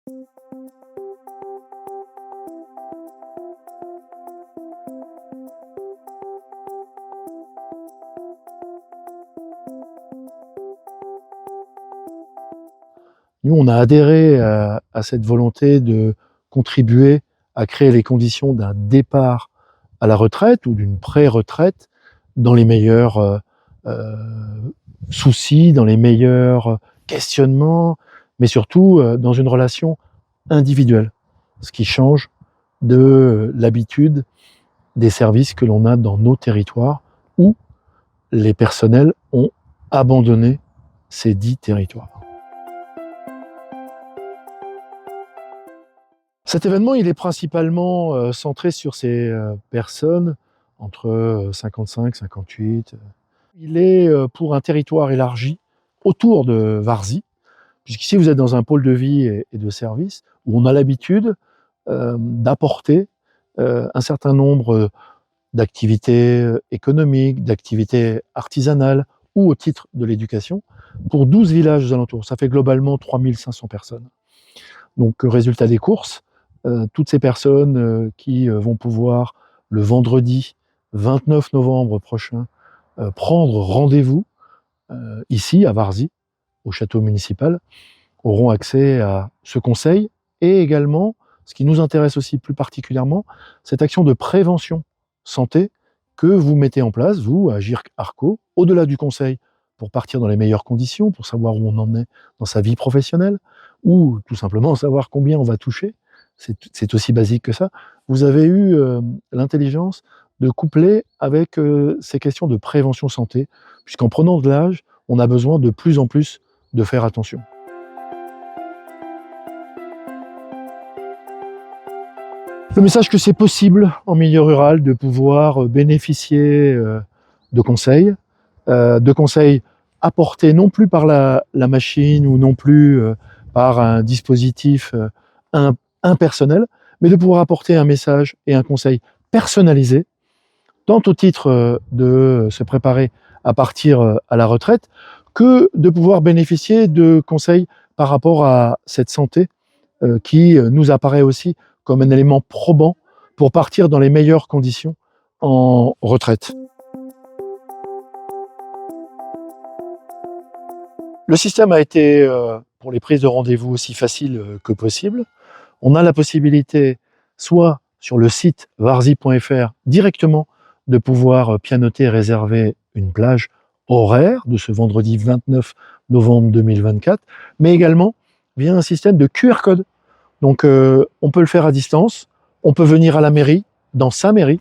Nous, on a adhéré à cette volonté de contribuer à créer les conditions d'un départ à la retraite ou d'une pré-retraite dans les meilleurs soucis, dans les meilleurs questionnements, mais surtout dans une relation individuelle, ce qui change de l'habitude des services que l'on a dans nos territoires où les personnels ont abandonné ces dits territoires. Cet événement, il est principalement centré sur ces personnes entre 55, 58. Il est pour un territoire élargi autour de Varzy, puisqu'ici vous êtes dans un pôle de vie et de service où on a l'habitude d'apporter un certain nombre d'activités économiques, d'activités artisanales ou au titre de l'éducation pour 12 villages aux alentours. Ça fait globalement 3500 personnes. Donc résultat des courses, toutes ces personnes qui vont pouvoir le vendredi 29 novembre prochain prendre rendez-vous ici à Varzy, au château municipal, auront accès à ce conseil et également, ce qui nous intéresse aussi plus particulièrement, cette action de prévention santé que vous mettez en place, vous, à GIRC Arco, au-delà du conseil pour partir dans les meilleures conditions, pour savoir où on en est dans sa vie professionnelle, ou tout simplement savoir combien on va toucher, c'est aussi basique que ça. Vous avez eu l'intelligence de coupler avec ces questions de prévention santé, puisqu'en prenant de l'âge, on a besoin de plus en plus de faire attention. Le message que c'est possible en milieu rural de pouvoir bénéficier de conseils apportés non plus par la machine ou non plus par un dispositif impersonnel, mais de pouvoir apporter un message et un conseil personnalisé, tant au titre de se préparer à partir à la retraite, que de pouvoir bénéficier de conseils par rapport à cette santé qui nous apparaît aussi comme un élément probant pour partir dans les meilleures conditions en retraite. Le système a été, pour les prises de rendez-vous, aussi facile que possible. On a la possibilité, soit sur le site varzy.fr, directement de pouvoir pianoter et réserver une plage horaire de ce vendredi 29 novembre 2024, mais également via un système de QR code. Donc on peut le faire à distance, on peut venir à la mairie, dans sa mairie,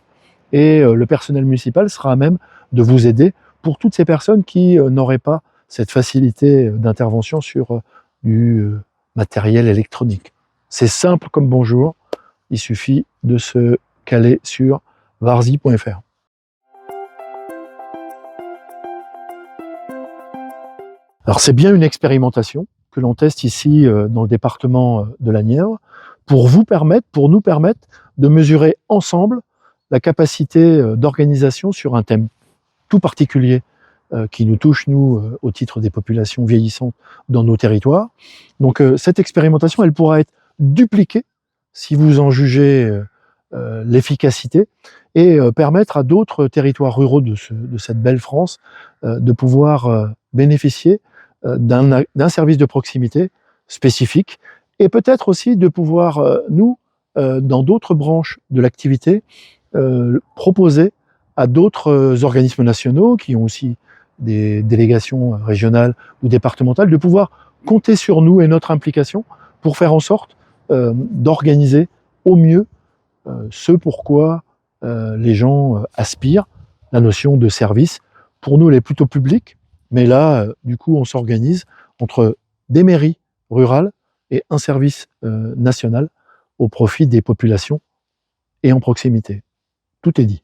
et le personnel municipal sera à même de vous aider pour toutes ces personnes qui n'auraient pas cette facilité d'intervention sur du matériel électronique. C'est simple comme bonjour, il suffit de se caler sur varzy.fr. Alors c'est bien une expérimentation que l'on teste ici dans le département de la Nièvre pour nous permettre de mesurer ensemble la capacité d'organisation sur un thème tout particulier qui nous touche, nous, au titre des populations vieillissantes dans nos territoires. Donc cette expérimentation, elle pourra être dupliquée si vous en jugez l'efficacité et permettre à d'autres territoires ruraux de cette belle France de pouvoir bénéficier d'un service de proximité spécifique et peut-être aussi de pouvoir, nous, dans d'autres branches de l'activité, proposer à d'autres organismes nationaux qui ont aussi des délégations régionales ou départementales de pouvoir compter sur nous et notre implication pour faire en sorte d'organiser au mieux ce pourquoi les gens aspirent, la notion de service. Pour nous, elle est plutôt publique, mais là, du coup, on s'organise entre des mairies rurales et un service national au profit des populations et en proximité. Tout est dit.